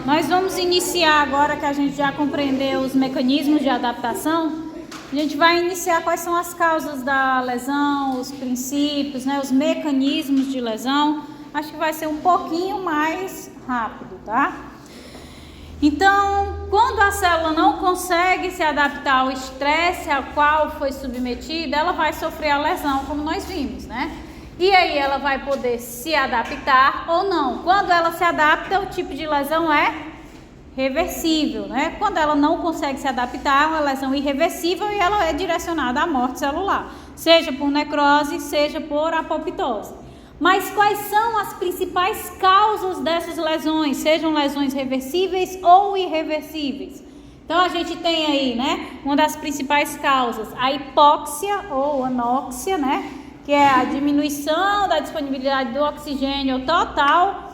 Nós vamos iniciar agora que a gente já compreendeu os mecanismos de adaptação. A gente vai iniciar quais são as causas da lesão, os princípios, né, os mecanismos de lesão. Acho que vai ser um pouquinho mais rápido, tá? Então, quando a célula não consegue se adaptar ao estresse ao qual foi submetida, ela vai sofrer a lesão, como nós vimos, né? E aí ela vai poder se adaptar ou não. Quando ela se adapta, o tipo de lesão é reversível, né? Quando ela não consegue se adaptar, é uma lesão irreversível e ela é direcionada à morte celular, seja por necrose, seja por apoptose. Mas quais são as principais causas dessas lesões, sejam lesões reversíveis ou irreversíveis? Então a gente tem aí, né, uma das principais causas, a hipóxia ou anóxia, né, que é a diminuição da disponibilidade do oxigênio total,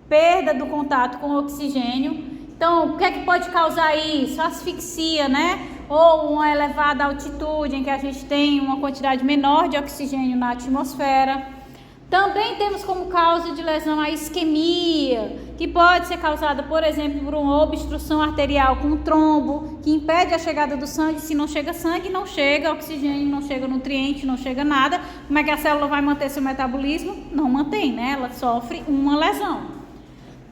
perda do contato com o oxigênio. Então, o que é que pode causar isso? Asfixia, né? Ou uma elevada altitude em que a gente tem uma quantidade menor de oxigênio na atmosfera. Também temos como causa de lesão a isquemia, que pode ser causada, por exemplo, por uma obstrução arterial com um trombo, que impede a chegada do sangue. Se não chega sangue, não chega oxigênio, não chega nutriente, não chega nada. Como é que a célula vai manter seu metabolismo? Não mantém, né? Ela sofre uma lesão.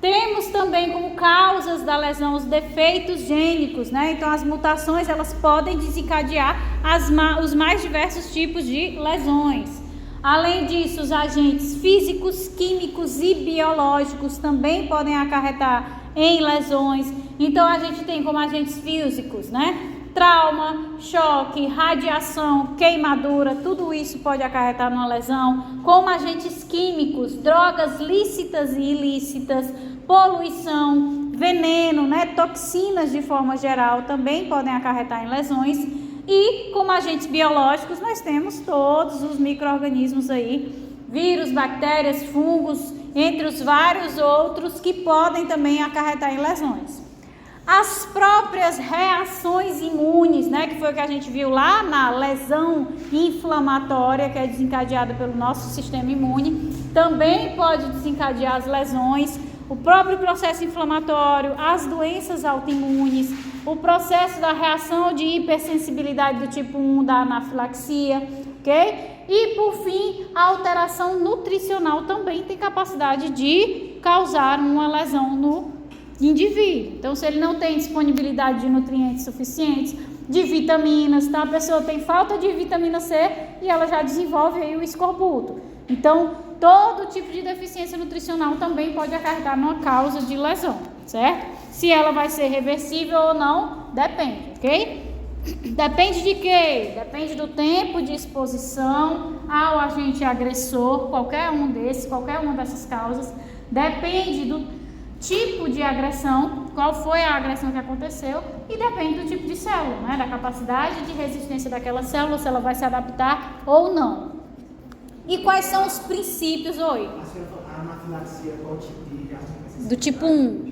Temos também como causas da lesão os defeitos gênicos, né? Então, as mutações, elas podem desencadear os mais diversos tipos de lesões. Além disso, os agentes físicos, químicos e biológicos também podem acarretar em lesões. Então, a gente tem como agentes físicos, né? Trauma, choque, radiação, queimadura, tudo isso pode acarretar numa lesão. Como agentes químicos, drogas lícitas e ilícitas, poluição, veneno, né? Toxinas de forma geral também podem acarretar em lesões. E como agentes biológicos, nós temos todos os micro-organismos aí, vírus, bactérias, fungos, entre os vários outros que podem também acarretar em lesões. As próprias reações imunes, né, que foi o que a gente viu lá na lesão inflamatória, que é desencadeada pelo nosso sistema imune, também pode desencadear as lesões. O próprio processo inflamatório, as doenças autoimunes, o processo da reação de hipersensibilidade do tipo 1 da anafilaxia, ok? E, por fim, a alteração nutricional também tem capacidade de causar uma lesão no indivíduo. Então, se ele não tem disponibilidade de nutrientes suficientes, de vitaminas, tá? A pessoa tem falta de vitamina C e ela já desenvolve aí o escorbuto. Então, todo tipo de deficiência nutricional também pode acarretar numa causa de lesão, certo? Se ela vai ser reversível ou não, depende, ok? Depende de quê? Depende do tempo de exposição ao agente agressor, qualquer uma dessas causas. Depende do tipo de agressão, qual foi a agressão que aconteceu, e depende do tipo de célula, né? Da capacidade de resistência daquela célula, se ela vai se adaptar ou não. E quais são os princípios hoje? A anafilaxia, qual tipo de... Do tipo 1.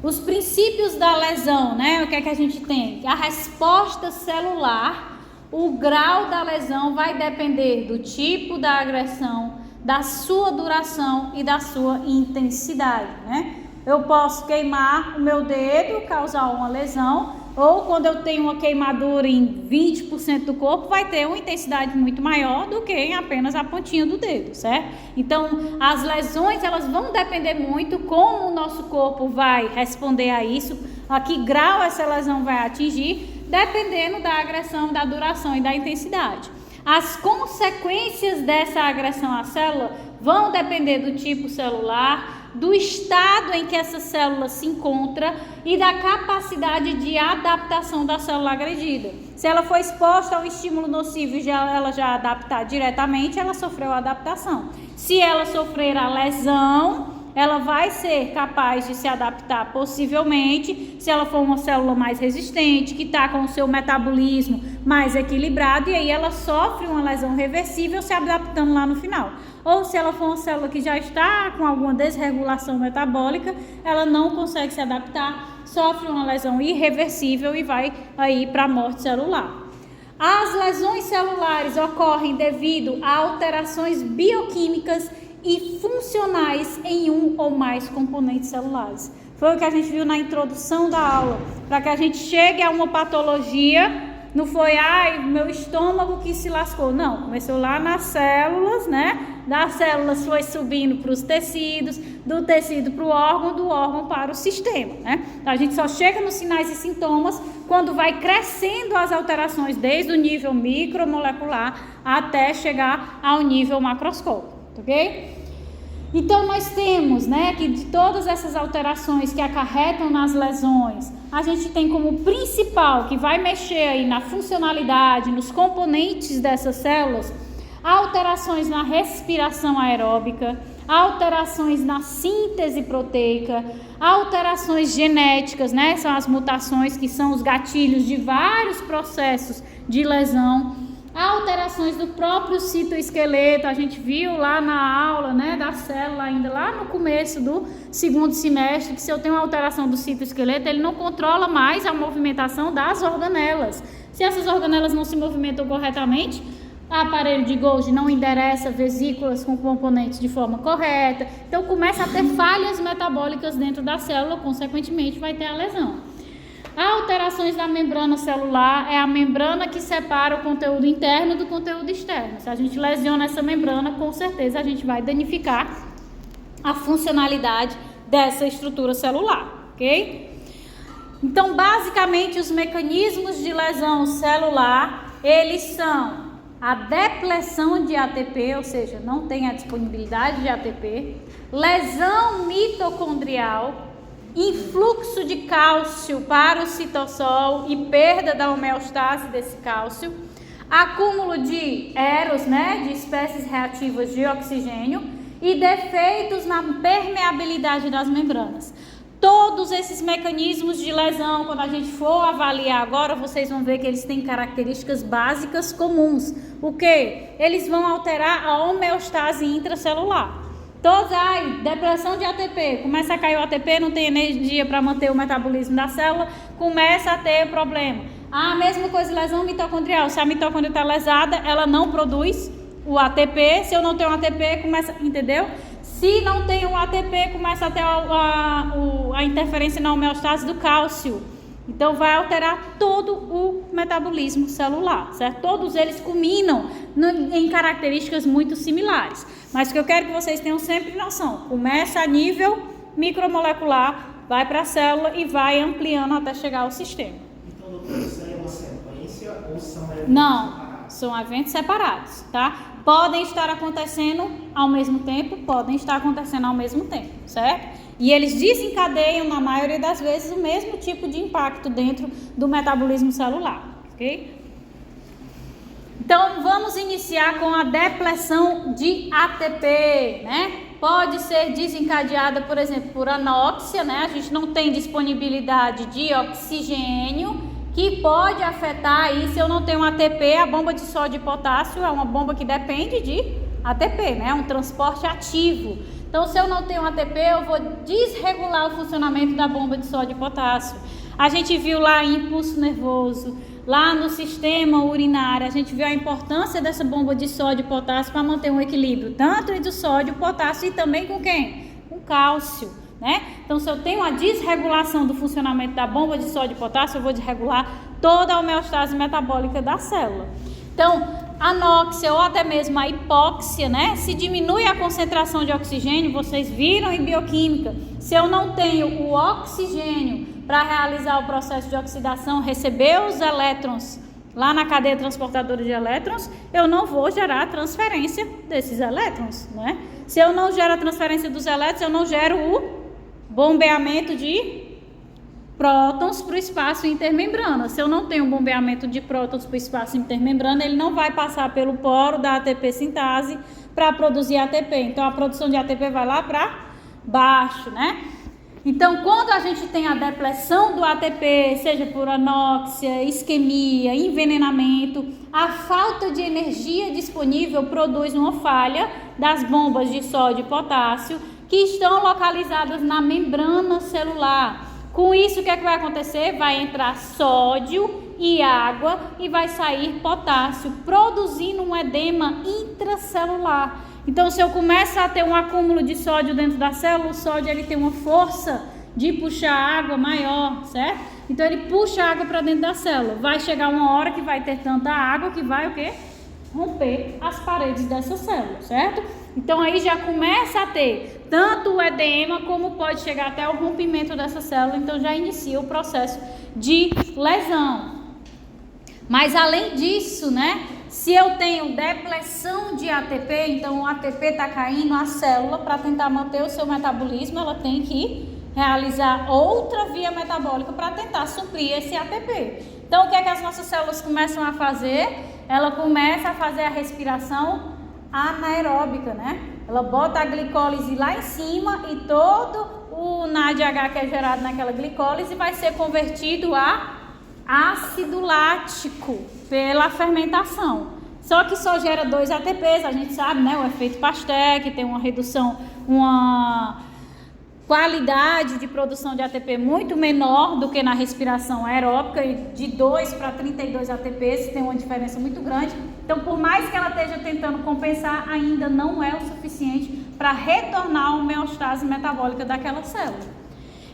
Os princípios da lesão, né? O que é que a gente tem? A resposta celular, o grau da lesão vai depender do tipo da agressão, da sua duração e da sua intensidade, né? Eu posso queimar o meu dedo, causar uma lesão, ou quando eu tenho uma queimadura em 20% do corpo, vai ter uma intensidade muito maior do que em apenas a pontinha do dedo, certo? Então, as lesões, elas vão depender muito como o nosso corpo vai responder a isso, a que grau essa lesão vai atingir, dependendo da agressão, da duração e da intensidade. As consequências dessa agressão à célula vão depender do tipo celular, do estado em que essa célula se encontra e da capacidade de adaptação da célula agredida. Se ela for exposta ao estímulo nocivo e ela já adaptar diretamente, ela sofreu a adaptação. Se ela sofrer a lesão, ela vai ser capaz de se adaptar possivelmente, se ela for uma célula mais resistente, que está com o seu metabolismo mais equilibrado, e aí ela sofre uma lesão reversível se adaptando lá no final. Ou se ela for uma célula que já está com alguma desregulação metabólica, ela não consegue se adaptar, sofre uma lesão irreversível e vai aí para a morte celular. As lesões celulares ocorrem devido a alterações bioquímicas e funcionais em um ou mais componentes celulares. Foi o que a gente viu na introdução da aula. Para que a gente chegue a uma patologia, não foi, meu estômago que se lascou. Não, começou lá nas células, né? Das células foi subindo para os tecidos, do tecido para o órgão, do órgão para o sistema, né? Então, a gente só chega nos sinais e sintomas quando vai crescendo as alterações, desde o nível micromolecular até chegar ao nível macroscópico, ok? Então, nós temos, né, que de todas essas alterações que acarretam nas lesões, a gente tem como principal, que vai mexer aí na funcionalidade, nos componentes dessas células, alterações na respiração aeróbica, alterações na síntese proteica, alterações genéticas, né, são as mutações que são os gatilhos de vários processos de lesão, alterações do próprio citoesqueleto. A gente viu lá na aula, né, da célula, ainda lá no começo do segundo semestre, que se eu tenho uma alteração do citoesqueleto, ele não controla mais a movimentação das organelas. Se essas organelas não se movimentam corretamente, o aparelho de Golgi não endereça vesículas com componentes de forma correta, então começa a ter falhas metabólicas dentro da célula, consequentemente vai ter a lesão. Alterações da membrana celular é a membrana que separa o conteúdo interno do conteúdo externo. Se a gente lesiona essa membrana, com certeza a gente vai danificar a funcionalidade dessa estrutura celular, ok? Então, basicamente, os mecanismos de lesão celular, eles são a depleção de ATP, ou seja, não tem a disponibilidade de ATP, lesão mitocondrial, influxo de cálcio para o citossol e perda da homeostase desse cálcio, acúmulo de EROS, né, de espécies reativas de oxigênio e defeitos na permeabilidade das membranas. Todos esses mecanismos de lesão, quando a gente for avaliar agora, vocês vão ver que eles têm características básicas comuns. O que? Eles vão alterar a homeostase intracelular. Todos, depressão de ATP, começa a cair o ATP, não tem energia para manter o metabolismo da célula, começa a ter problema. A mesma coisa, lesão mitocondrial, se a mitocôndria está lesada, ela não produz o ATP, se eu não tenho ATP, começa, entendeu? Se não tem o ATP, começa a ter a interferência na homeostase do cálcio. Então, vai alterar todo o metabolismo celular, certo? Todos eles culminam em características muito similares. Mas o que eu quero que vocês tenham sempre noção, começa a nível micromolecular, vai para a célula e vai ampliando até chegar ao sistema. Então, doutor, isso é uma sequência ou são eventos Não, separados? são eventos separados, tá? Podem estar acontecendo ao mesmo tempo, certo? E eles desencadeiam, na maioria das vezes, o mesmo tipo de impacto dentro do metabolismo celular, ok? Então, vamos iniciar com a depleção de ATP, né? Pode ser desencadeada, por exemplo, por anóxia, né? A gente não tem disponibilidade de oxigênio, que pode afetar aí, se eu não tenho ATP, a bomba de sódio e potássio é uma bomba que depende de ATP, né? É um transporte ativo. Então, se eu não tenho ATP, eu vou desregular o funcionamento da bomba de sódio e potássio. A gente viu lá impulso nervoso, lá no sistema urinário, a gente viu a importância dessa bomba de sódio e potássio para manter um equilíbrio, tanto entre o sódio, o potássio e também com quem? Com cálcio, né? Então, se eu tenho a desregulação do funcionamento da bomba de sódio e potássio, eu vou desregular toda a homeostase metabólica da célula. Então, anóxia ou até mesmo a hipóxia, né? Se diminui a concentração de oxigênio, vocês viram em bioquímica, se eu não tenho o oxigênio para realizar o processo de oxidação, receber os elétrons lá na cadeia transportadora de elétrons, eu não vou gerar a transferência desses elétrons, né? Se eu não gero a transferência dos elétrons, eu não gero o bombeamento de prótons para o espaço intermembrana. Se eu não tenho bombeamento de prótons para o espaço intermembrana, ele não vai passar pelo poro da ATP sintase para produzir ATP. Então, a produção de ATP vai lá para baixo, né? Então, quando a gente tem a depleção do ATP, seja por anóxia, isquemia, envenenamento, a falta de energia disponível produz uma falha das bombas de sódio e potássio que estão localizadas na membrana celular. Com isso, o que é que vai acontecer? Vai entrar sódio e água e vai sair potássio, produzindo um edema intracelular. Então, se eu começo a ter um acúmulo de sódio dentro da célula, o sódio ele tem uma força de puxar água maior, certo? Então, ele puxa a água para dentro da célula. Vai chegar uma hora que vai ter tanta água que vai o quê? Romper as paredes dessa célula, certo? Então, aí já começa a ter tanto o edema como pode chegar até o rompimento dessa célula. Então, já inicia o processo de lesão. Mas, além disso, né? Se eu tenho depressão de ATP, então o ATP está caindo, a célula, para tentar manter o seu metabolismo, ela tem que realizar outra via metabólica para tentar suprir esse ATP. Então, o que é que as nossas células começam a fazer? Ela começa a fazer a respiração anaeróbica, né? Ela bota a glicólise lá em cima e todo o NADH que é gerado naquela glicólise vai ser convertido a ácido lático pela fermentação. Só que só gera 2 ATPs, a gente sabe, né? O efeito Pasteur, que tem uma redução, uma qualidade de produção de ATP muito menor do que na respiração aeróbica, de 2 para 32 ATPs, tem uma diferença muito grande. Então, por mais que ela esteja tentando compensar, ainda não é o suficiente para retornar a homeostase metabólica daquela célula.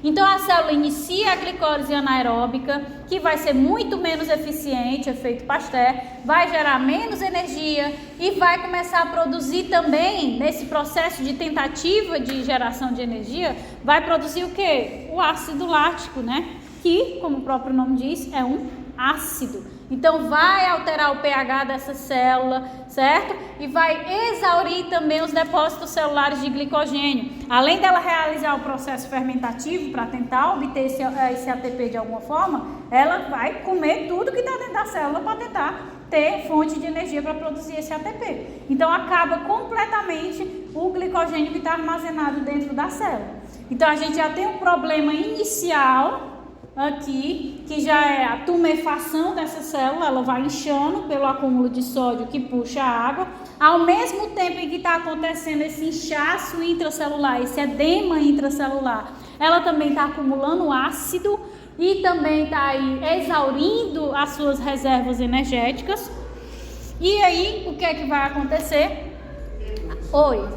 Então, a célula inicia a glicólise anaeróbica, que vai ser muito menos eficiente, efeito Pasteur, vai gerar menos energia e vai começar a produzir também, nesse processo de tentativa de geração de energia, vai produzir o quê? O ácido lático, né? Que, como o próprio nome diz, é um ácido. Então, vai alterar o pH dessa célula, certo? E vai exaurir também os depósitos celulares de glicogênio. Além dela realizar o processo fermentativo para tentar obter esse ATP de alguma forma, ela vai comer tudo que está dentro da célula para tentar ter fonte de energia para produzir esse ATP. Então, acaba completamente o glicogênio que está armazenado dentro da célula. Então, a gente já tem um problema inicial aqui, que já é a tumefação dessa célula, ela vai inchando pelo acúmulo de sódio que puxa a água, ao mesmo tempo em que está acontecendo esse inchaço intracelular, esse edema intracelular, ela também está acumulando ácido e também está aí exaurindo as suas reservas energéticas. E aí, o que é que vai acontecer? Oi.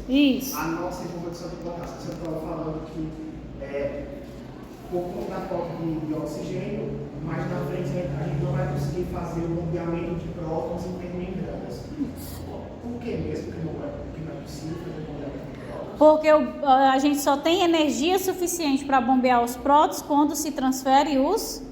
Isso. A nossa introdução de potássio, você estava falando que por conta da falta de oxigênio, mais na frente a gente não vai conseguir fazer o bombeamento de prótons intermembranas. Por que mesmo que não é possível fazer o bombeamento de prótons? Porque a gente só tem energia suficiente para bombear os prótons quando se transfere os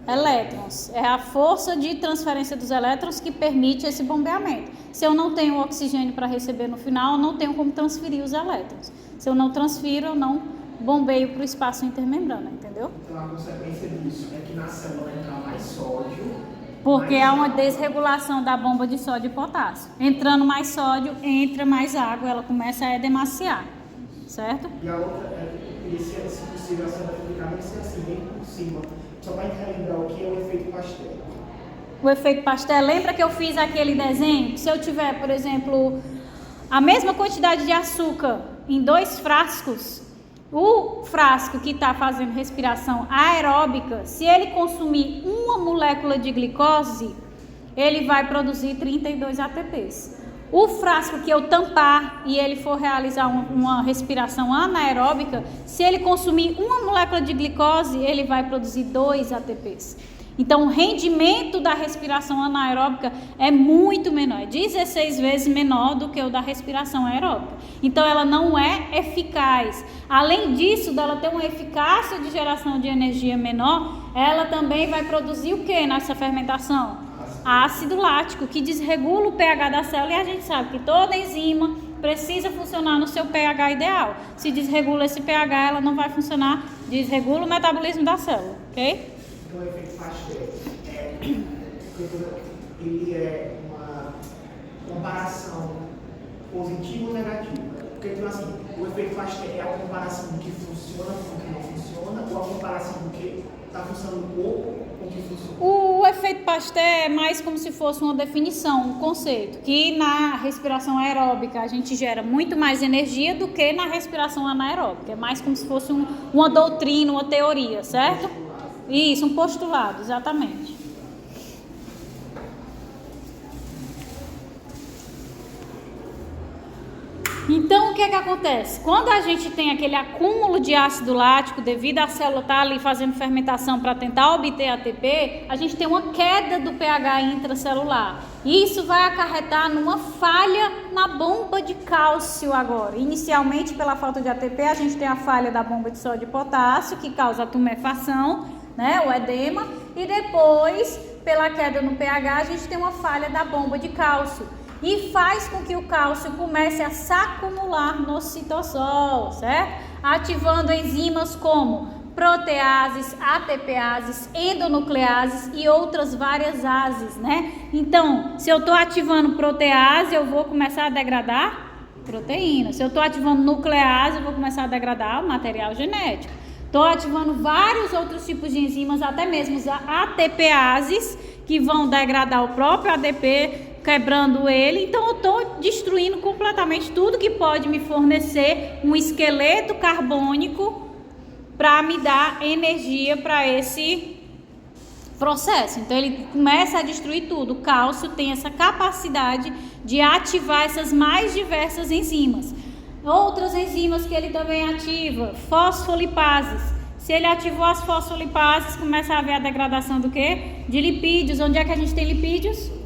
elétrons. É a força de transferência dos elétrons que permite esse bombeamento. Se eu não tenho oxigênio para receber no final, eu não tenho como transferir os elétrons. Se eu não transfiro, eu não bombeio para o espaço intermembrana, entendeu? Então a consequência disso é que na célula entra mais sódio. Porque há uma desregulação da bomba de sódio e potássio. Entrando mais sódio, entra mais água, ela começa a edemaciar, certo? E a outra, se possível, a célula ficar assim, bem por cima. Só para relembrar o que é o efeito Pasteur. O efeito Pasteur, lembra que eu fiz aquele desenho? Se eu tiver, por exemplo, a mesma quantidade de açúcar em 2 frascos, o frasco que está fazendo respiração aeróbica, se ele consumir uma molécula de glicose, ele vai produzir 32 ATPs. O frasco que eu tampar e ele for realizar uma respiração anaeróbica, se ele consumir uma molécula de glicose, ele vai produzir 2 ATPs. Então, o rendimento da respiração anaeróbica é muito menor, é 16 vezes menor do que o da respiração aeróbica. Então, ela não é eficaz. Além disso, dela ter uma eficácia de geração de energia menor, ela também vai produzir o que nessa fermentação? Ácido lático, que desregula o pH da célula, e a gente sabe que toda enzima precisa funcionar no seu pH ideal. Se desregula esse pH, ela não vai funcionar, desregula o metabolismo da célula, ok? Então, o efeito Pasteur ele é uma comparação positiva ou negativa? Porque, então, assim, o efeito Pasteur é a comparação do que funciona com o que não funciona, ou a comparação do que está funcionando pouco com o que funciona? O efeito Pasteur é mais como se fosse uma definição, um conceito, que na respiração aeróbica a gente gera muito mais energia do que na respiração anaeróbica. É mais como se fosse uma doutrina, uma teoria, certo? Isso, um postulado, exatamente. Então, o que é que acontece? Quando a gente tem aquele acúmulo de ácido lático devido à célula estar ali fazendo fermentação para tentar obter ATP, a gente tem uma queda do pH intracelular. E isso vai acarretar numa falha na bomba de cálcio agora. Inicialmente, pela falta de ATP, a gente tem a falha da bomba de sódio e potássio, que causa a tumefação, né, o edema. E depois, pela queda no pH, a gente tem uma falha da bomba de cálcio. E faz com que o cálcio comece a se acumular no citossol, certo? Ativando enzimas como proteases, ATPases, endonucleases e outras várias ases, né? Então, se eu estou ativando protease, eu vou começar a degradar proteína. Se eu estou ativando nuclease, eu vou começar a degradar o material genético. Estou ativando vários outros tipos de enzimas, até mesmo os ATPases, que vão degradar o próprio ADP, quebrando ele. Então eu estou destruindo completamente tudo que pode me fornecer um esqueleto carbônico para me dar energia para esse processo. Então ele começa a destruir tudo. O cálcio tem essa capacidade de ativar essas mais diversas enzimas. Outras enzimas que ele também ativa, fosfolipases. Se ele ativou as fosfolipases, começa a haver a degradação do quê? De lipídios. Onde é que a gente tem lipídios?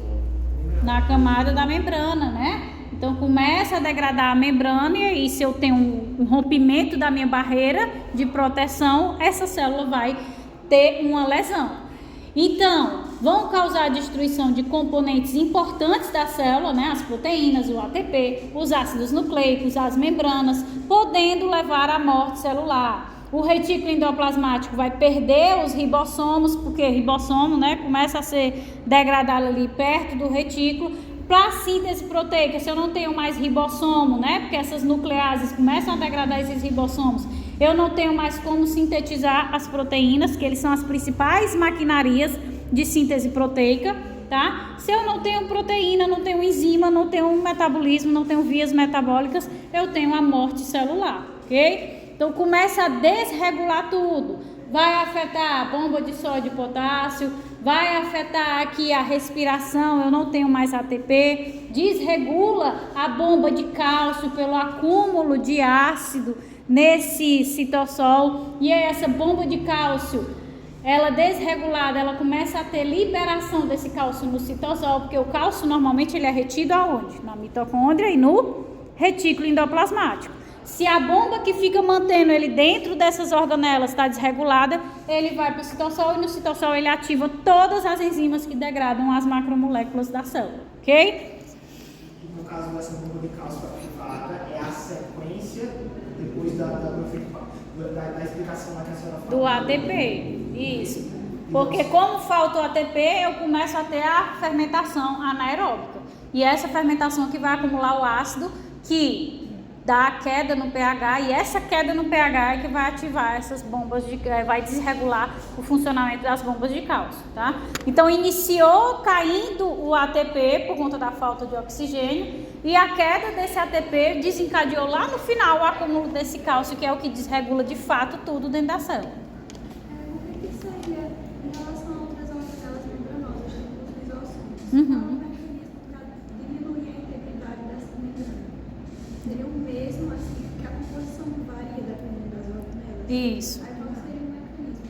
Na camada da membrana, né? Então começa a degradar a membrana e aí se eu tenho um rompimento da minha barreira de proteção, essa célula vai ter uma lesão. Então, vão causar a destruição de componentes importantes da célula, né? As proteínas, o ATP, os ácidos nucleicos, as membranas, podendo levar à morte celular. O retículo endoplasmático vai perder os ribossomos, porque ribossomo, né, começa a ser degradado ali perto do retículo. Para a síntese proteica, se eu não tenho mais ribossomo, né, porque essas nucleases começam a degradar esses ribossomos, eu não tenho mais como sintetizar as proteínas, que eles são as principais maquinarias de síntese proteica, tá? Se eu não tenho proteína, não tenho enzima, não tenho metabolismo, não tenho vias metabólicas, eu tenho a morte celular, ok? Então começa a desregular tudo, vai afetar a bomba de sódio e potássio, vai afetar aqui a respiração, eu não tenho mais ATP, desregula a bomba de cálcio pelo acúmulo de ácido nesse citossol, e aí essa bomba de cálcio, ela desregulada, ela começa a ter liberação desse cálcio no citossol, porque o cálcio normalmente ele é retido aonde? Na mitocôndria e no retículo endoplasmático. Se a bomba que fica mantendo ele dentro dessas organelas está desregulada, ele vai para o citossol e no citossol ele ativa todas as enzimas que degradam as macromoléculas da célula, ok? No caso dessa bomba de cálcio ativada, é a sequência depois da explicação lá que a senhora falou. Do ATP, isso. Porque como falta o ATP, eu começo a ter a fermentação anaeróbica. E essa fermentação que vai acumular o ácido que dá queda no pH, e essa queda no pH é que vai ativar essas bombas vai desregular o funcionamento das bombas de cálcio, tá? Então iniciou caindo o ATP por conta da falta de oxigênio, e a queda desse ATP desencadeou lá no final o acúmulo desse cálcio, que é o que desregula de fato tudo dentro da célula. O que seria em relação a outras células membranosas, tipo os lisossomos? Uhum. Seria o mesmo, assim, que a composição varia dependendo das organelas. Isso. Aí qual seria o mecanismo?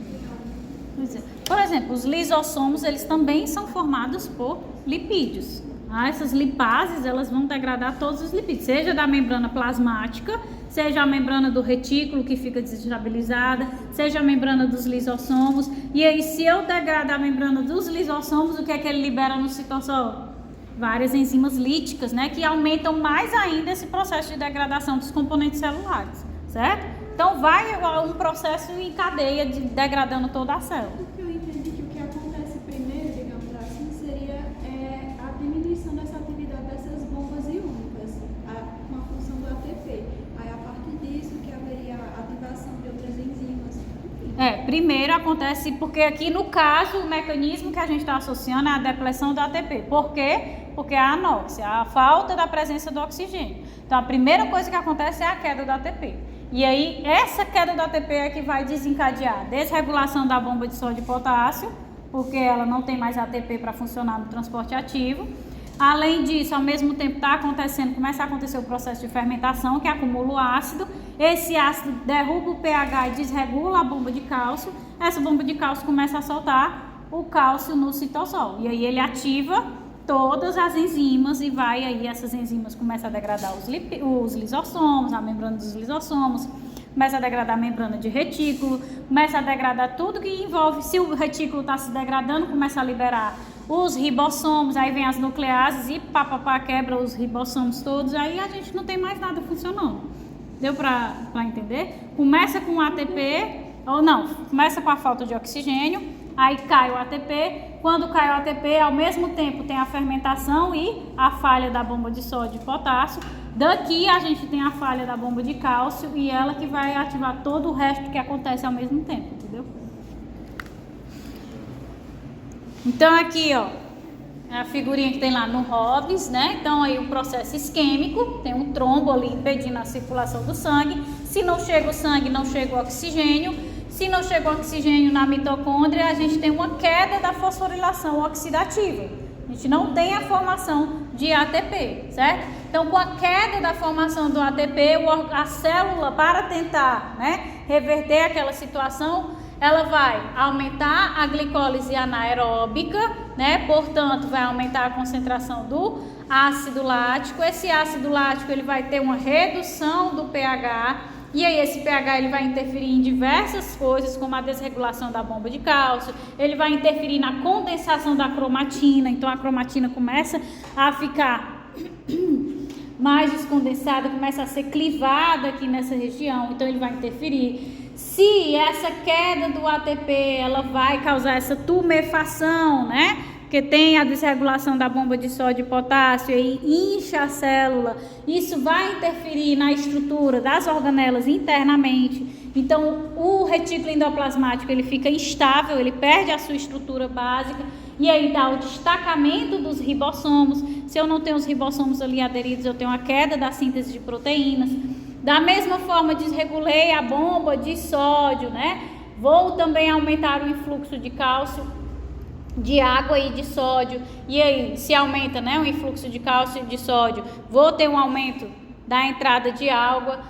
Pois é. Por exemplo, os lisossomos, eles também são formados por lipídios. Essas lipases, elas vão degradar todos os lipídios, seja da membrana plasmática, seja a membrana do retículo que fica desestabilizada, seja a membrana dos lisossomos. E aí, se eu degradar a membrana dos lisossomos, o que é que ele libera no citossol? Várias enzimas líticas, né, que aumentam mais ainda esse processo de degradação dos componentes celulares, certo? Então vai um processo em cadeia de degradando toda a célula. Porque eu entendi que o que acontece primeiro, digamos assim, seria a diminuição dessa atividade dessas bombas iônicas, com a função do ATP. Aí a partir disso que haveria a ativação de outras enzimas. Primeiro acontece porque aqui no caso o mecanismo que a gente está associando é a depleção do ATP. Por quê? Porque é a anóxia, a falta da presença do oxigênio. Então a primeira coisa que acontece é a queda do ATP. E aí, essa queda do ATP é que vai desencadear desregulação da bomba de sódio e potássio, porque ela não tem mais ATP para funcionar no transporte ativo. Além disso, ao mesmo tempo começa a acontecer o processo de fermentação, que acumula o ácido. Esse ácido derruba o pH e desregula a bomba de cálcio. Essa bomba de cálcio começa a soltar o cálcio no citosol. E aí ele ativa todas as enzimas e essas enzimas começam a degradar os lisossomos, a membrana dos lisossomos, começa a degradar a membrana de retículo, começa a degradar tudo que envolve, se o retículo está se degradando, começa a liberar os ribossomos, aí vem as nucleases e quebra os ribossomos todos, aí a gente não tem mais nada funcionando. Deu para entender? Começa com o ATP, começa com a falta de oxigênio, aí cai o ATP. Quando cai o ATP, ao mesmo tempo tem a fermentação e a falha da bomba de sódio e potássio. Daqui a gente tem a falha da bomba de cálcio e ela que vai ativar todo o resto que acontece ao mesmo tempo, entendeu? Então aqui, ó, é a figurinha que tem lá no Hobbes, né? Então aí o processo isquêmico, tem um trombo ali impedindo a circulação do sangue. Se não chega o sangue, não chega o oxigênio. Se não chega o oxigênio na mitocôndria, a gente tem uma queda da fosforilação oxidativa. A gente não tem a formação de ATP, certo? Então, com a queda da formação do ATP, a célula, para tentar, reverter aquela situação, ela vai aumentar a glicólise anaeróbica, portanto, vai aumentar a concentração do ácido lático. Esse ácido lático ele vai ter uma redução do pH. E aí esse pH ele vai interferir em diversas coisas, como a desregulação da bomba de cálcio, ele vai interferir na condensação da cromatina, então a cromatina começa a ficar mais descondensada, começa a ser clivada aqui nessa região, então ele vai interferir. Se essa queda do ATP, ela vai causar essa tumefação, porque tem a desregulação da bomba de sódio e potássio e incha a célula, isso vai interferir na estrutura das organelas internamente. Então, o retículo endoplasmático ele fica instável, ele perde a sua estrutura básica e aí dá o destacamento dos ribossomos. Se eu não tenho os ribossomos ali aderidos, eu tenho a queda da síntese de proteínas. Da mesma forma, desregulei a bomba de sódio, Vou também aumentar o influxo de cálcio, de água e de sódio. E aí, se aumenta, o influxo de cálcio e de sódio, vou ter um aumento da entrada de água,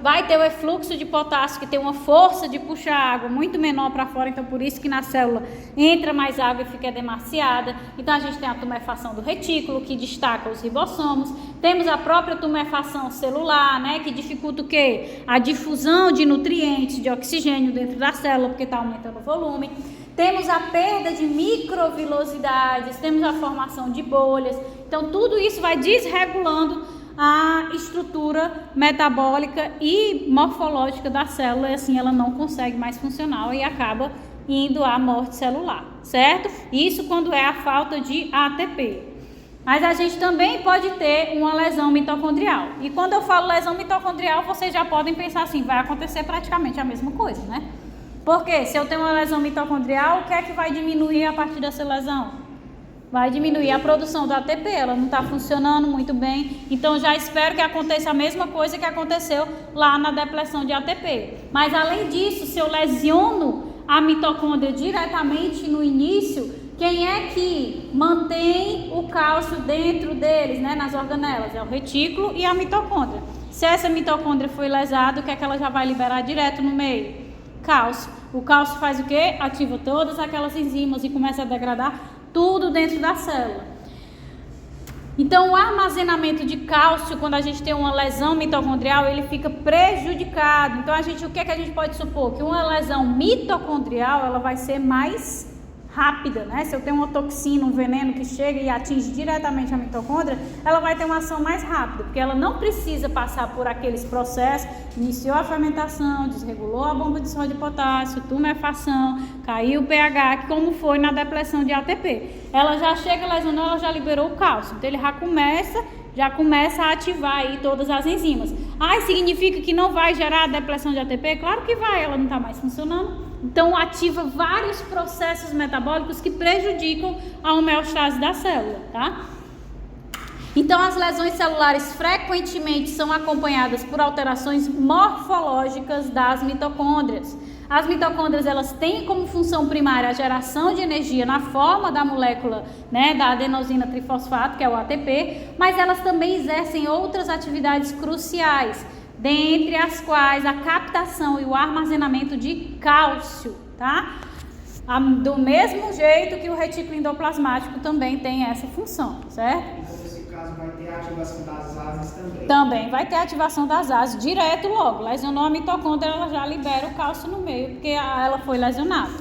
vai ter o efluxo de potássio, que tem uma força de puxar água muito menor para fora, então por isso que na célula entra mais água e fica demasiada. Então a gente tem a tumefação do retículo, que destaca os ribossomos, temos a própria tumefação celular, que dificulta o quê? A difusão de nutrientes, de oxigênio dentro da célula, porque está aumentando o volume. Temos a perda de microvilosidades, temos a formação de bolhas, então tudo isso vai desregulando a estrutura metabólica e morfológica da célula, e assim ela não consegue mais funcionar e acaba indo à morte celular, certo? Isso quando é a falta de ATP. Mas a gente também pode ter uma lesão mitocondrial. E quando eu falo lesão mitocondrial, vocês já podem pensar assim, vai acontecer praticamente a mesma coisa, Porque se eu tenho uma lesão mitocondrial, o que é que vai diminuir a partir dessa lesão? Vai diminuir a produção do ATP, ela não está funcionando muito bem, então já espero que aconteça a mesma coisa que aconteceu lá na depressão de ATP. Mas além disso, se eu lesiono a mitocôndria diretamente no início, quem é que mantém o cálcio dentro deles, nas organelas? É o retículo e a mitocôndria. Se essa mitocôndria foi lesada, o que é que ela já vai liberar direto no meio? Cálcio. O cálcio faz o quê? Ativa todas aquelas enzimas e começa a degradar tudo dentro da célula. Então, o armazenamento de cálcio, quando a gente tem uma lesão mitocondrial, ele fica prejudicado. Então, o que é que a gente pode supor? Que uma lesão mitocondrial, ela vai ser mais rápida, Se eu tenho uma toxina, um veneno que chega e atinge diretamente a mitocôndria, ela vai ter uma ação mais rápida, porque ela não precisa passar por aqueles processos, iniciou a fermentação, desregulou a bomba de sódio e potássio, tumefação, caiu o pH, como foi na depressão de ATP. Ela já chega lesionando, ela já liberou o cálcio, então ele já começa a ativar aí todas as enzimas. Significa que não vai gerar depressão de ATP? Claro que vai, ela não está mais funcionando. Então, ativa vários processos metabólicos que prejudicam a homeostase da célula, Então, as lesões celulares frequentemente são acompanhadas por alterações morfológicas das mitocôndrias. As mitocôndrias, elas têm como função primária a geração de energia na forma da molécula, né, da adenosina trifosfato, que é o ATP, mas elas também exercem outras atividades cruciais, dentre as quais a captação e o armazenamento de cálcio, tá? Do mesmo jeito que o retículo endoplasmático também tem essa função, certo? Então, nesse caso, vai ter a ativação das ases também. Também vai ter ativação das ases direto logo. Lesionou a mitocôndria, ela já libera o cálcio no meio, porque ela foi lesionada.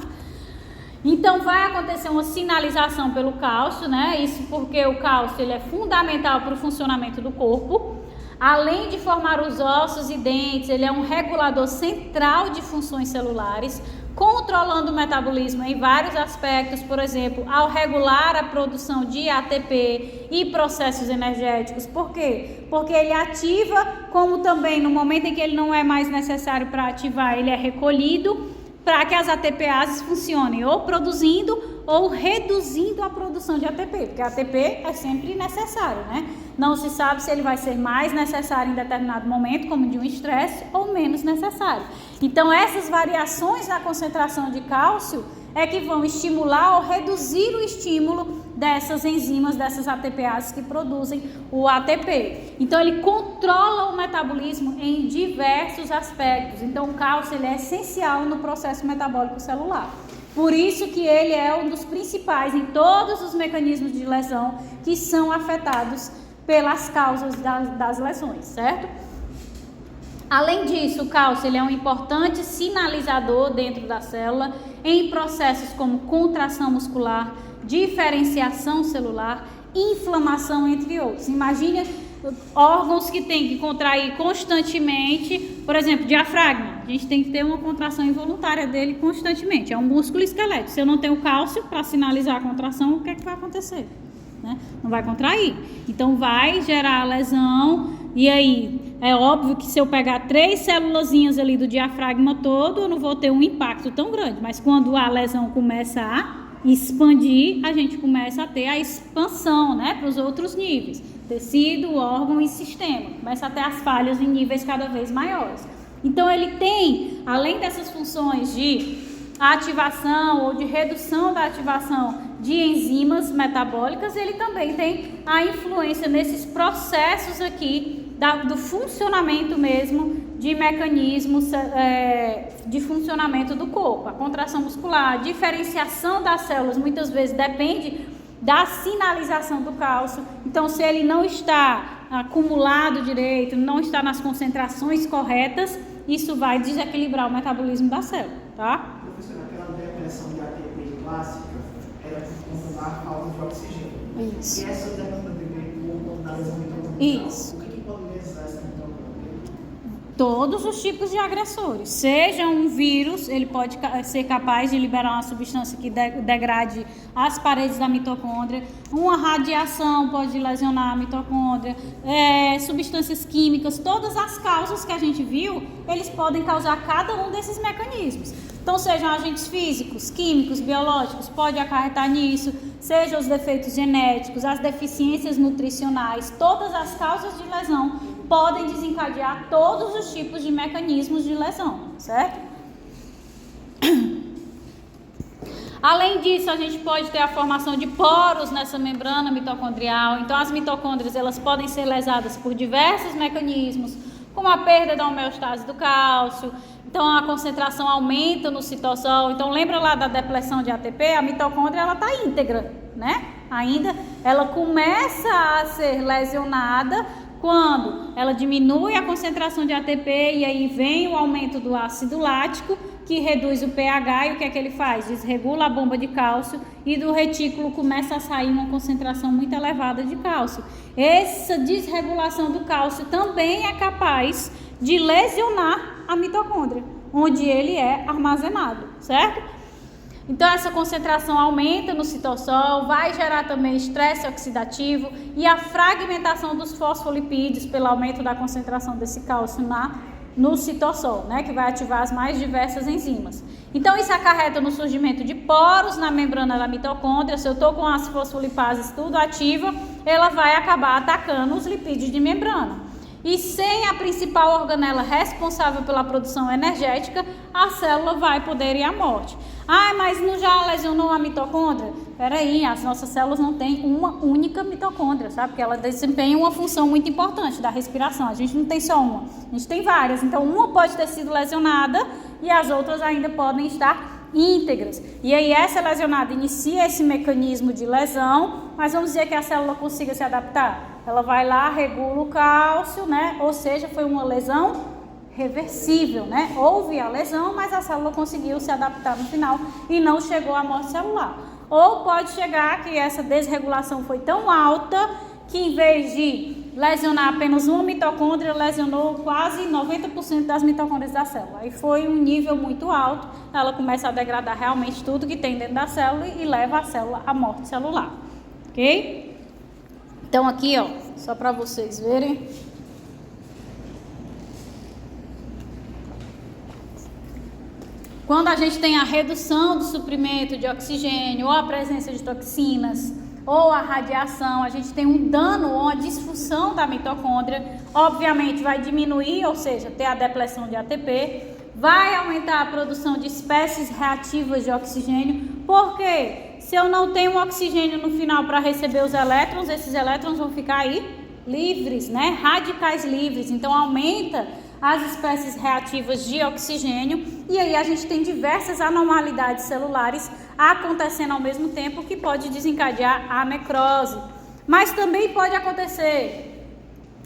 Então, vai acontecer uma sinalização pelo cálcio, né? Isso porque o cálcio ele é fundamental para o funcionamento do corpo. Além de formar os ossos e dentes, ele é um regulador central de funções celulares, controlando o metabolismo em vários aspectos, por exemplo, ao regular a produção de ATP e processos energéticos. Por quê? Porque ele ativa, como também no momento em que ele não é mais necessário para ativar, ele é recolhido para que as ATPases funcionem ou produzindo ou reduzindo a produção de ATP, porque ATP é sempre necessário, né? Não se sabe se ele vai ser mais necessário em determinado momento, como de um estresse, ou menos necessário. Então, essas variações na concentração de cálcio é que vão estimular ou reduzir o estímulo dessas enzimas, dessas ATPases que produzem o ATP. Então, ele controla o metabolismo em diversos aspectos. Então, o cálcio ele é essencial no processo metabólico celular. Por isso que ele é um dos principais em todos os mecanismos de lesão que são afetados pelas causas das lesões, certo? Além disso, o cálcio ele é um importante sinalizador dentro da célula em processos como contração muscular, diferenciação celular, inflamação, entre outros. Imagine órgãos que tem que contrair constantemente, por exemplo, diafragma. A gente tem que ter uma contração involuntária dele constantemente. É um músculo esquelético. Se eu não tenho cálcio para sinalizar a contração, o que é que vai acontecer? Né? Não vai contrair. Então vai gerar lesão. E aí, é óbvio que se eu pegar 3 célulazinhas ali do diafragma todo, eu não vou ter um impacto tão grande. Mas quando a lesão começa a expandir, a gente começa a ter a expansão, né, para os outros níveis. Tecido, órgão e sistema. Começa a ter as falhas em níveis cada vez maiores. Então, ele tem, além dessas funções de ativação ou de redução da ativação de enzimas metabólicas, ele também tem a influência nesses processos aqui do funcionamento mesmo de mecanismos de funcionamento do corpo. A contração muscular, a diferenciação das células muitas vezes depende da sinalização do cálcio. Então, se ele não está acumulado direito, não está nas concentrações corretas, isso vai desequilibrar o metabolismo da célula, tá? Professora, aquela depressão de ATP clássica era por conta da falta de oxigênio. Isso. E essa demanda de ATP por conta da lesão mitocondrial. Isso. O que pode lesar essa mitocôndria? Todos os tipos de agressores. Seja um vírus, ele pode ser capaz de liberar uma substância que degrade as paredes da mitocôndria. Uma radiação pode lesionar a mitocôndria. Substâncias químicas, todas as causas que a gente viu, eles podem causar cada um desses mecanismos. Então, sejam agentes físicos, químicos, biológicos, pode acarretar nisso. Sejam os defeitos genéticos, as deficiências nutricionais, todas as causas de lesão podem desencadear todos os tipos de mecanismos de lesão, certo? Além disso, a gente pode ter a formação de poros nessa membrana mitocondrial. Então, as mitocôndrias elas podem ser lesadas por diversos mecanismos, como a perda da homeostase do cálcio. Então, a concentração aumenta no citossol. Então, lembra lá da depleção de ATP? A mitocôndria ela está íntegra, né? Ainda ela começa a ser lesionada quando ela diminui a concentração de ATP e aí vem o aumento do ácido lático, que reduz o pH e o que é que ele faz? Desregula a bomba de cálcio e do retículo começa a sair uma concentração muito elevada de cálcio. Essa desregulação do cálcio também é capaz de lesionar a mitocôndria, onde ele é armazenado, certo? Então, essa concentração aumenta no citossol, vai gerar também estresse oxidativo e a fragmentação dos fosfolipídios pelo aumento da concentração desse cálcio no citossol, né, que vai ativar as mais diversas enzimas. Então, isso acarreta no surgimento de poros na membrana da mitocôndria. Se eu estou com as fosfolipases tudo ativa, ela vai acabar atacando os lipídios de membrana. E sem a principal organela responsável pela produção energética, a célula vai poder ir à morte. Ah, mas não já lesionou a mitocôndria? Peraí, as nossas células não têm uma única mitocôndria, sabe? Porque ela desempenha uma função muito importante da respiração. A gente não tem só uma, a gente tem várias. Então, uma pode ter sido lesionada e as outras ainda podem estar íntegras. E aí, essa lesionada inicia esse mecanismo de lesão, mas vamos dizer que a célula consiga se adaptar. Ela vai lá, regula o cálcio, né? Ou seja, foi uma lesão reversível, né? Houve a lesão, mas a célula conseguiu se adaptar no final e não chegou à morte celular. Ou pode chegar que essa desregulação foi tão alta que em vez de lesionar apenas uma mitocôndria, lesionou quase 90% das mitocôndrias da célula. Aí foi um nível muito alto, ela começa a degradar realmente tudo que tem dentro da célula e leva a célula à morte celular, ok? Então aqui, ó, só para vocês verem. Quando a gente tem a redução do suprimento de oxigênio, ou a presença de toxinas, ou a radiação, a gente tem um dano ou uma disfunção da mitocôndria, obviamente vai diminuir, ou seja, ter a depleção de ATP, vai aumentar a produção de espécies reativas de oxigênio, porque se eu não tenho oxigênio no final para receber os elétrons, esses elétrons vão ficar aí livres, né? Radicais livres, então aumenta as espécies reativas de oxigênio e aí a gente tem diversas anormalidades celulares acontecendo ao mesmo tempo que pode desencadear a necrose. Mas também pode acontecer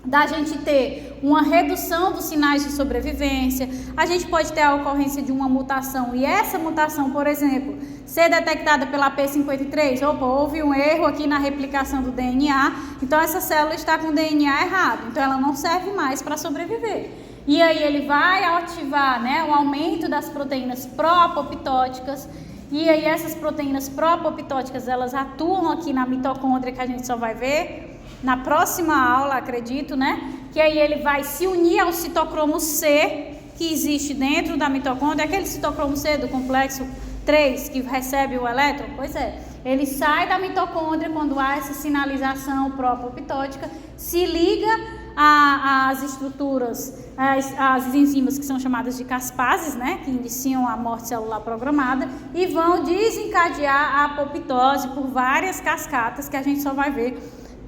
da gente ter uma redução dos sinais de sobrevivência, a gente pode ter a ocorrência de uma mutação e essa mutação, por exemplo, ser detectada pela P53, opa, houve um erro aqui na replicação do DNA, então essa célula está com o DNA errado, então ela não serve mais para sobreviver. E aí ele vai ativar, né, o aumento das proteínas pró-apoptóticas, e aí essas proteínas pró-apoptóticas, elas atuam aqui na mitocôndria, que a gente só vai ver na próxima aula, acredito, né? Que aí ele vai se unir ao citocromo C, que existe dentro da mitocôndria, aquele citocromo C do complexo 3, que recebe o elétron, pois é. Ele sai da mitocôndria quando há essa sinalização pró-apoptótica, se liga às estruturas, as enzimas que são chamadas de caspases, né, que iniciam a morte celular programada e vão desencadear a apoptose por várias cascatas que a gente só vai ver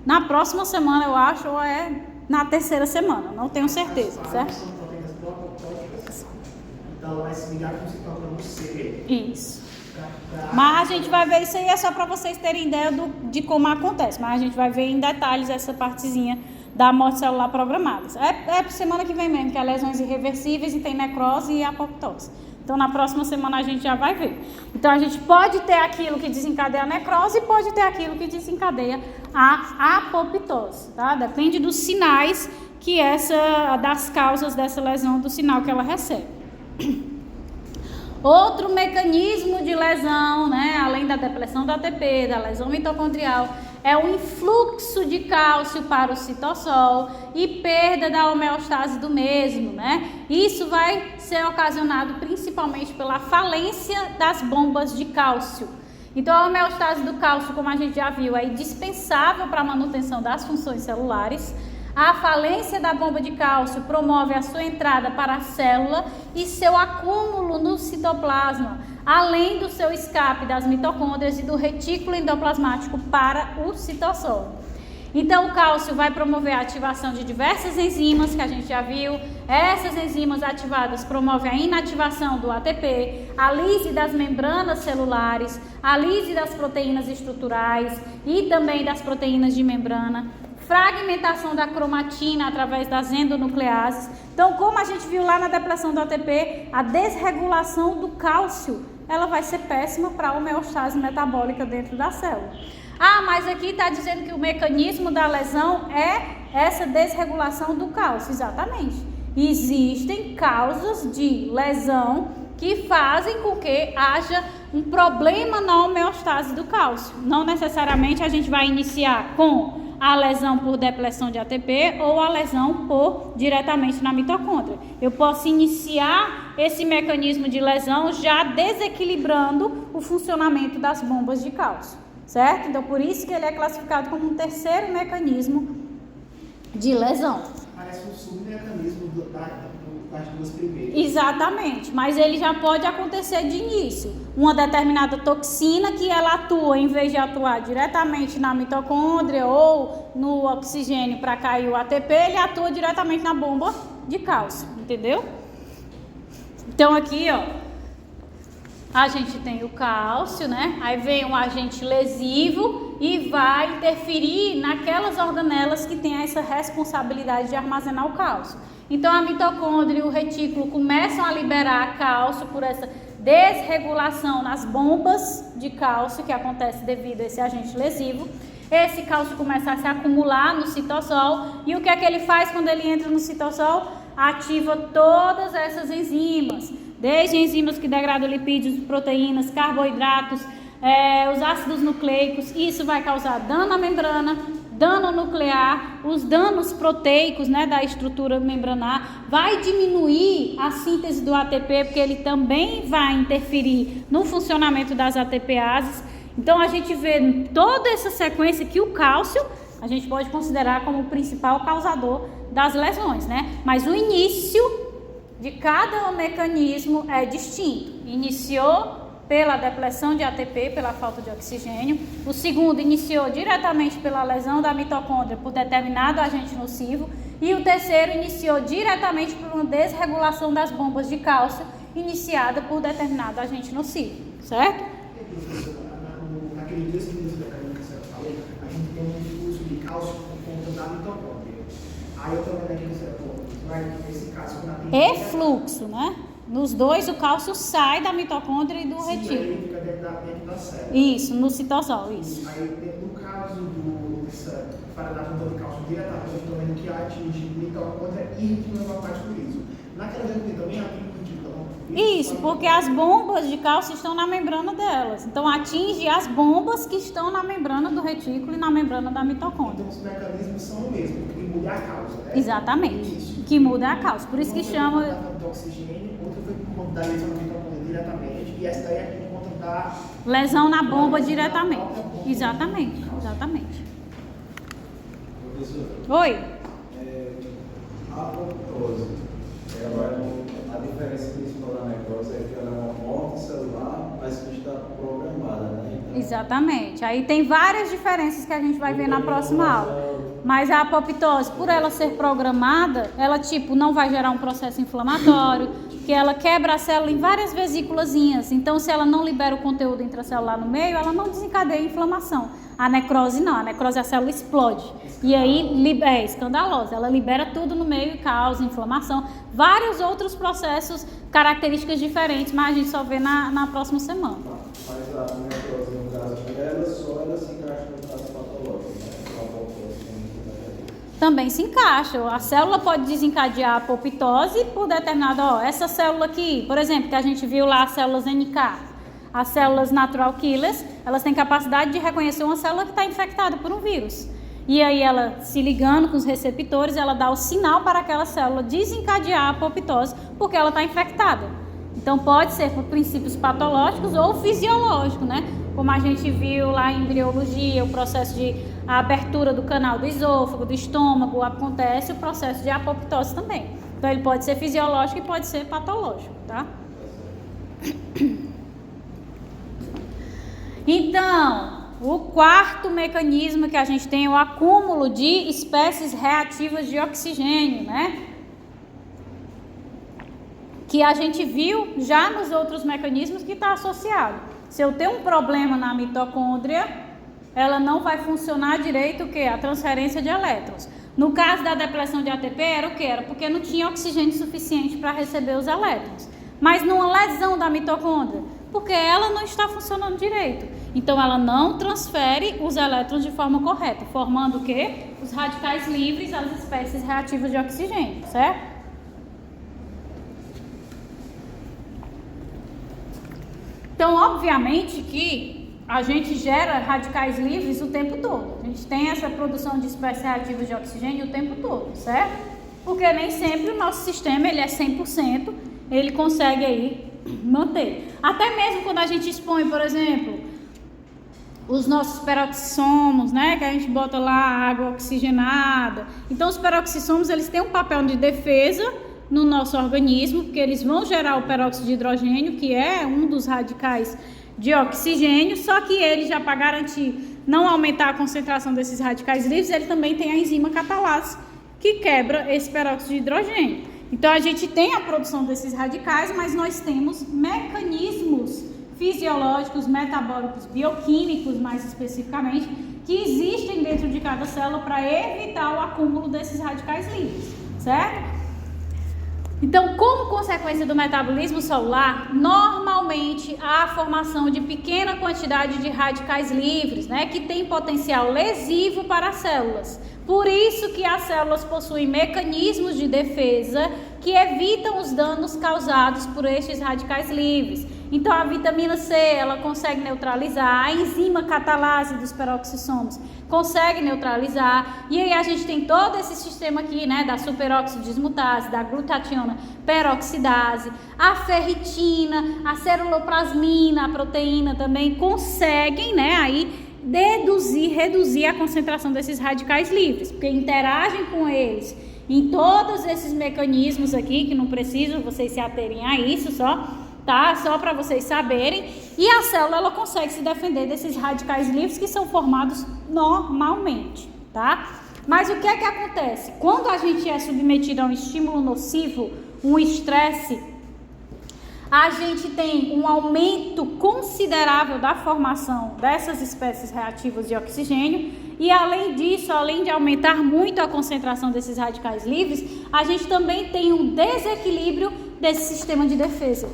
na próxima semana, eu acho, ou é na terceira semana, não tenho certeza, certo? São proteínas pró-apoptóticas, então ela vai se ligar com o citocromo C. Isso. Mas a gente vai ver isso aí, é só para vocês terem ideia de como acontece, mas a gente vai ver em detalhes essa partezinha da morte celular programada. É semana que vem mesmo, que é lesões irreversíveis e tem necrose e apoptose. Então, na próxima semana a gente já vai ver. Então, a gente pode ter aquilo que desencadeia a necrose e pode ter aquilo que desencadeia a apoptose, tá? Depende dos sinais das causas dessa lesão, do sinal que ela recebe. Outro mecanismo de lesão, né, além da depleção do ATP, da lesão mitocondrial, é o influxo de cálcio para o citossol e perda da homeostase do mesmo, né? Isso vai ser ocasionado principalmente pela falência das bombas de cálcio. Então, a homeostase do cálcio, como a gente já viu, é indispensável para a manutenção das funções celulares. A falência da bomba de cálcio promove a sua entrada para a célula e seu acúmulo no citoplasma, além do seu escape das mitocôndrias e do retículo endoplasmático para o citossol. Então, o cálcio vai promover a ativação de diversas enzimas que a gente já viu. Essas enzimas ativadas promovem a inativação do ATP, a lise das membranas celulares, a lise das proteínas estruturais e também das proteínas de membrana, fragmentação da cromatina através das endonucleases. Então, como a gente viu lá na depleção do ATP, a desregulação do cálcio, ela vai ser péssima para a homeostase metabólica dentro da célula. Ah, mas aqui está dizendo que o mecanismo da lesão é essa desregulação do cálcio. Exatamente. Existem causas de lesão que fazem com que haja um problema na homeostase do cálcio. Não necessariamente a gente vai iniciar com a lesão por depleção de ATP ou a lesão diretamente na mitocôndria. Eu posso iniciar esse mecanismo de lesão já desequilibrando o funcionamento das bombas de cálcio, certo? Então, por isso que ele é classificado como um terceiro mecanismo de lesão. Parece um submecanismo das duas primeiras. Exatamente, mas ele já pode acontecer de início. Uma determinada toxina que ela atua, em vez de atuar diretamente na mitocôndria ou no oxigênio para cair o ATP, ele atua diretamente na bomba de cálcio, entendeu? Então aqui, ó, a gente tem o cálcio, né? Aí vem um agente lesivo e vai interferir naquelas organelas que têm essa responsabilidade de armazenar o cálcio. Então a mitocôndria e o retículo começam a liberar cálcio por essa desregulação nas bombas de cálcio que acontece devido a esse agente lesivo. Esse cálcio começa a se acumular no citosol e o que é que ele faz quando ele entra no citosol? Ativa todas essas enzimas, desde enzimas que degradam lipídios, proteínas, carboidratos, os ácidos nucleicos. Isso vai causar dano à membrana, dano nuclear, os danos proteicos, né, da estrutura membranar, vai diminuir a síntese do ATP, porque ele também vai interferir no funcionamento das ATPases. Então a gente vê toda essa sequência que o cálcio a gente pode considerar como o principal causador das lesões, né? Mas o início de cada mecanismo é distinto. Iniciou pela depleção de ATP, pela falta de oxigênio. O segundo iniciou diretamente pela lesão da mitocôndria por determinado agente nocivo. E o terceiro iniciou diretamente por uma desregulação das bombas de cálcio iniciada por determinado agente nocivo, certo? Naquele texto que você falou, a gente tem um discurso de cálcio por conta da mitocôndria. Aí eu também daqui você vai nesse caso é fluxo, né? Nos dois o cálcio sai da mitocôndria e do retículo. Ele fica dentro da célula. Isso, no citosol, isso. Aí no caso dessa para dar conta de cálcio diretamente, estou vendo que atinge mitocôndria e retículo hepático liso. Naquela gente também atinge o retículo. Isso, porque as bombas de cálcio estão na membrana delas. Então atinge as bombas que estão na membrana do retículo e na membrana da mitocôndria. Então os mecanismos são o mesmo, que muda a causa, né? Exatamente, que muda a causa. Por isso que chama... Do oxigênio, outra foi por conta da lesão na mitocôndria diretamente, e essa daí é por conta da... lesão na bomba diretamente. Exatamente, exatamente. Professor, Oi. a apoptose, a diferença principal da necrose é que ela é uma morte celular, mas que está programada, né? Então, exatamente. Aí tem várias diferenças que a gente vai ver na próxima aula. Mas a apoptose, por ela ser programada, ela tipo não vai gerar um processo inflamatório, que ela quebra a célula em várias vesículazinhas. Então, se ela não libera o conteúdo intracelular no meio, ela não desencadeia a inflamação. A necrose não, a necrose a célula explode. E aí é escandalosa, ela libera tudo no meio e causa inflamação. Vários outros processos, características diferentes, mas a gente só vê na próxima semana. mas a necrose, no caso ela se encaixa no caso patológico, né? Também se encaixa. A célula pode desencadear a apoptose por determinada... essa célula aqui, por exemplo, que a gente viu lá, as células NK, as células natural killers, elas têm capacidade de reconhecer uma célula que está infectada por um vírus. E aí ela, se ligando com os receptores, ela dá o sinal para aquela célula desencadear a apoptose, porque ela está infectada. Então pode ser por princípios patológicos ou fisiológicos, né? Como a gente viu lá em embriologia, o processo de abertura do canal do esôfago, do estômago, acontece o processo de apoptose também. Então ele pode ser fisiológico e pode ser patológico, tá? Então, o quarto mecanismo que a gente tem é o acúmulo de espécies reativas de oxigênio, né? Que a gente viu já nos outros mecanismos que está associado. Se eu tenho um problema na mitocôndria, ela não vai funcionar direito o quê? A transferência de elétrons. No caso da depleção de ATP, era o quê? Era porque não tinha oxigênio suficiente para receber os elétrons. Mas numa lesão da mitocôndria, porque ela não está funcionando direito. Então ela não transfere os elétrons de forma correta, formando o quê? Os radicais livres, as espécies reativas de oxigênio, certo? Então, obviamente que a gente gera radicais livres o tempo todo. A gente tem essa produção de espécies reativas de oxigênio o tempo todo, certo? Porque nem sempre o nosso sistema ele é 100%, ele consegue aí manter. Até mesmo quando a gente expõe, por exemplo, os nossos peroxissomos, né, que a gente bota lá água oxigenada. Então os peroxissomos, eles têm um papel de defesa no nosso organismo, porque eles vão gerar o peróxido de hidrogênio, que é um dos radicais de oxigênio, só que ele, já para garantir não aumentar a concentração desses radicais livres, ele também tem a enzima catalase, que quebra esse peróxido de hidrogênio. Então a gente tem a produção desses radicais, mas nós temos mecanismos fisiológicos, metabólicos, bioquímicos, mais especificamente, que existem dentro de cada célula para evitar o acúmulo desses radicais livres, certo? Então, como consequência do metabolismo celular, normalmente há a formação de pequena quantidade de radicais livres, né, que tem potencial lesivo para as células. Por isso que as células possuem mecanismos de defesa que evitam os danos causados por estes radicais livres. Então a vitamina C, ela consegue neutralizar, a enzima catalase dos peroxissomos consegue neutralizar, e aí a gente tem todo esse sistema aqui, né, da superóxido dismutase, da glutationa peroxidase, a ferritina, a ceruloplasmina, a proteína também conseguem, né, aí reduzir a concentração desses radicais livres, porque interagem com eles em todos esses mecanismos aqui, que não preciso vocês se aterem a isso só, tá? Só para vocês saberem. E a célula, ela consegue se defender desses radicais livres que são formados normalmente, tá? Mas o que é que acontece? Quando a gente é submetido a um estímulo nocivo, um estresse, a gente tem um aumento considerável da formação dessas espécies reativas de oxigênio, e além disso, além de aumentar muito a concentração desses radicais livres, a gente também tem um desequilíbrio desse sistema de defesa.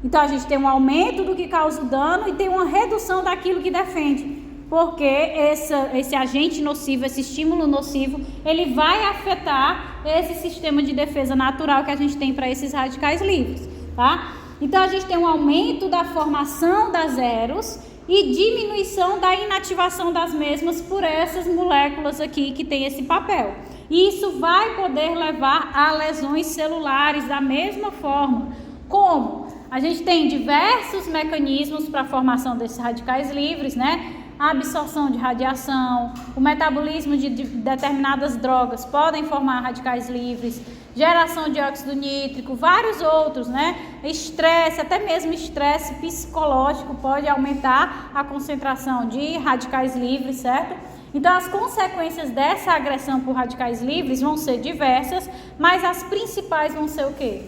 Então a gente tem um aumento do que causa o dano e tem uma redução daquilo que defende, porque esse agente nocivo, esse estímulo nocivo, ele vai afetar esse sistema de defesa natural que a gente tem para esses radicais livres, tá? Então a gente tem um aumento da formação das eros e diminuição da inativação das mesmas por essas moléculas aqui que tem esse papel. E isso vai poder levar a lesões celulares da mesma forma. Como? A gente tem diversos mecanismos para a formação desses radicais livres, né? A absorção de radiação, o metabolismo de determinadas drogas podem formar radicais livres, geração de óxido nítrico, vários outros, né? Estresse, até mesmo estresse psicológico pode aumentar a concentração de radicais livres, certo? Então as consequências dessa agressão por radicais livres vão ser diversas, mas as principais vão ser o quê?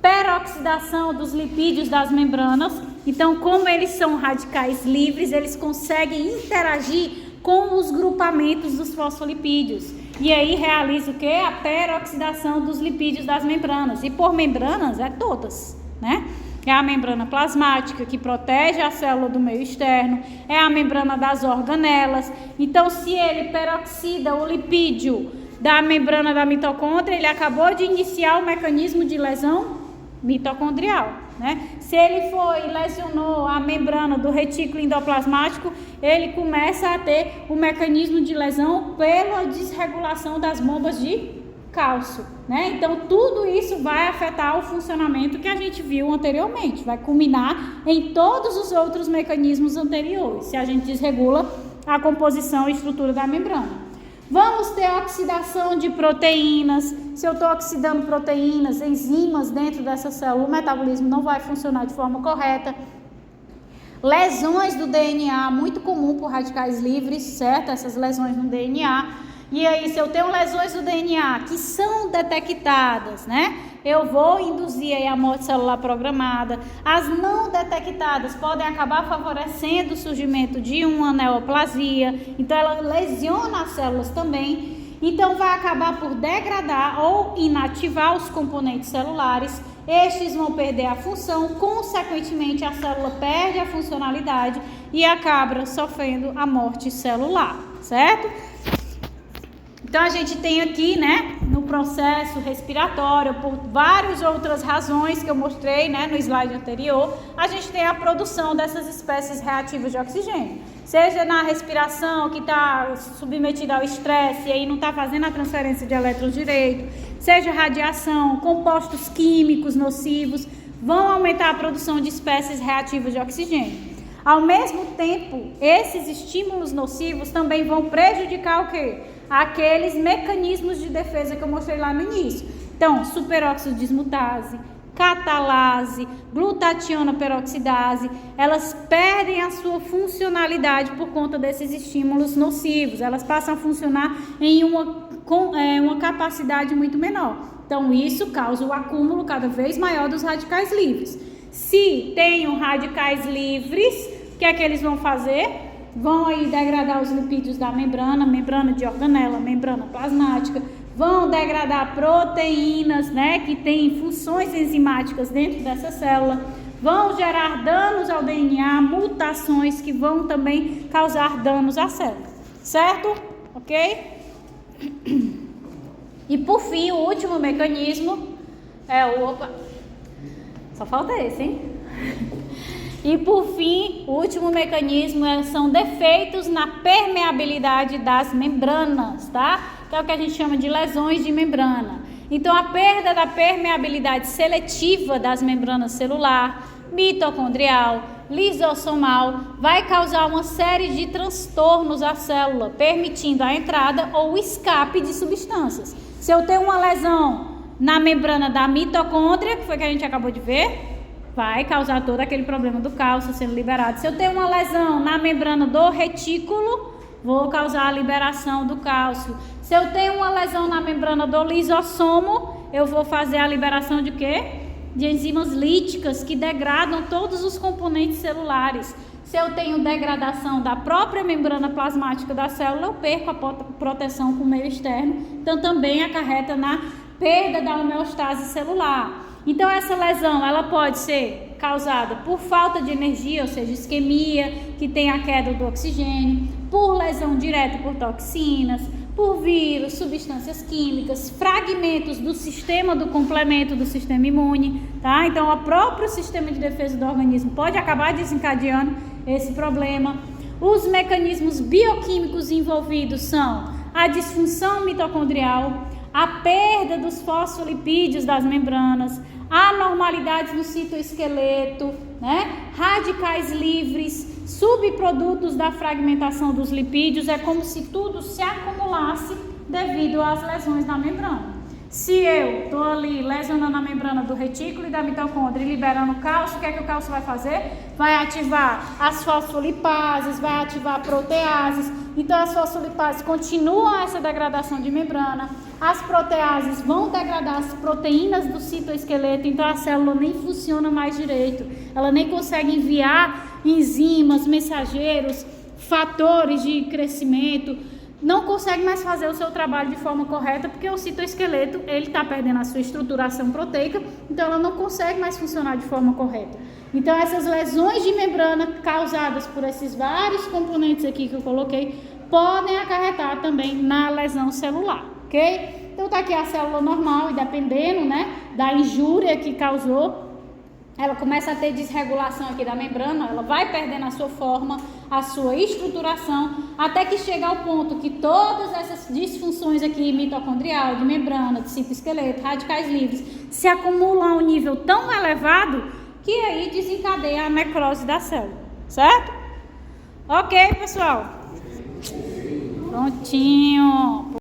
Peroxidação dos lipídios das membranas. Então, como eles são radicais livres, eles conseguem interagir com os grupamentos dos fosfolipídios. E aí realiza o quê? A peroxidação dos lipídios das membranas. E por membranas, é todas, né? É a membrana plasmática, que protege a célula do meio externo. É a membrana das organelas. Então, se ele peroxida o lipídio da membrana da mitocôndria, ele acabou de iniciar o mecanismo de lesão mitocondrial, né? Se ele lesionou a membrana do retículo endoplasmático, ele começa a ter o mecanismo de lesão pela desregulação das bombas de cálcio, né? Então tudo isso vai afetar o funcionamento que a gente viu anteriormente, vai culminar em todos os outros mecanismos anteriores, se a gente desregula a composição e estrutura da membrana. Vamos ter oxidação de proteínas. Se eu estou oxidando proteínas, enzimas dentro dessa célula, o metabolismo não vai funcionar de forma correta. Lesões do DNA, muito comum por radicais livres, certo? Essas lesões no DNA. E aí, se eu tenho lesões do DNA que são detectadas, né? Eu vou induzir aí a morte celular programada. As não detectadas podem acabar favorecendo o surgimento de uma neoplasia. Então, ela lesiona as células também. Então, vai acabar por degradar ou inativar os componentes celulares. Estes vão perder a função, consequentemente, a célula perde a funcionalidade e acaba sofrendo a morte celular, certo? Então, a gente tem aqui, né, no processo respiratório, por várias outras razões que eu mostrei, né, no slide anterior, a gente tem a produção dessas espécies reativas de oxigênio. Seja na respiração, que está submetida ao estresse e aí não está fazendo a transferência de elétrons direito, seja radiação, compostos químicos nocivos, vão aumentar a produção de espécies reativas de oxigênio. Ao mesmo tempo, esses estímulos nocivos também vão prejudicar o quê? Aqueles mecanismos de defesa que eu mostrei lá no início. Então, superóxido dismutase, catalase, glutationa peroxidase, elas perdem a sua funcionalidade por conta desses estímulos nocivos. Elas passam a funcionar em uma capacidade muito menor. Então, isso causa o acúmulo cada vez maior dos radicais livres. Se tenham radicais livres, o que é que eles vão fazer? Vão aí degradar os lipídios da membrana de organela, membrana plasmática, vão degradar proteínas, né, que têm funções enzimáticas dentro dessa célula, vão gerar danos ao DNA, mutações que vão também causar danos à célula, certo? Ok? E por fim, o último mecanismo é o... Só falta esse, hein? E por fim, o último mecanismo são defeitos na permeabilidade das membranas, tá? Que é o que a gente chama de lesões de membrana. Então, a perda da permeabilidade seletiva das membranas celular, mitocondrial, lisossomal, vai causar uma série de transtornos à célula, permitindo a entrada ou o escape de substâncias. Se eu tenho uma lesão na membrana da mitocôndria, que foi que a gente acabou de ver, vai causar todo aquele problema do cálcio sendo liberado. Se eu tenho uma lesão na membrana do retículo, vou causar a liberação do cálcio. Se eu tenho uma lesão na membrana do lisossomo, eu vou fazer a liberação de quê? De enzimas líticas que degradam todos os componentes celulares. Se eu tenho degradação da própria membrana plasmática da célula, eu perco a proteção com o meio externo. Então, também acarreta na perda da homeostase celular. Então, essa lesão, ela pode ser causada por falta de energia, ou seja, isquemia, que tem a queda do oxigênio, por lesão direta por toxinas, por vírus, substâncias químicas, fragmentos do sistema do complemento do sistema imune, tá? Então, o próprio sistema de defesa do organismo pode acabar desencadeando esse problema. Os mecanismos bioquímicos envolvidos são a disfunção mitocondrial, a perda dos fosfolipídios das membranas, anormalidades no citoesqueleto, né? Radicais livres, subprodutos da fragmentação dos lipídios, é como se tudo se acumulasse devido às lesões na membrana. Se eu estou ali lesionando a membrana do retículo e da mitocôndria e liberando cálcio, o que é que o cálcio vai fazer? Vai ativar as fosfolipases, vai ativar proteases. Então, as fosfolipases continuam essa degradação de membrana. As proteases vão degradar as proteínas do citoesqueleto, então a célula nem funciona mais direito. Ela nem consegue enviar enzimas, mensageiros, fatores de crescimento. Não consegue mais fazer o seu trabalho de forma correta, porque o citoesqueleto ele está perdendo a sua estruturação proteica, então ela não consegue mais funcionar de forma correta. Então, essas lesões de membrana causadas por esses vários componentes aqui que eu coloquei, podem acarretar também na lesão celular, ok? Então, tá aqui a célula normal e dependendo, né, da injúria que causou, ela começa a ter desregulação aqui da membrana, ela vai perdendo a sua forma, a sua estruturação, até que chega ao ponto que todas essas disfunções aqui, mitocondrial, de membrana, de citoesqueleto, radicais livres, se acumulam a um nível tão elevado que aí desencadeia a necrose da célula, certo? Ok, pessoal? Prontinho.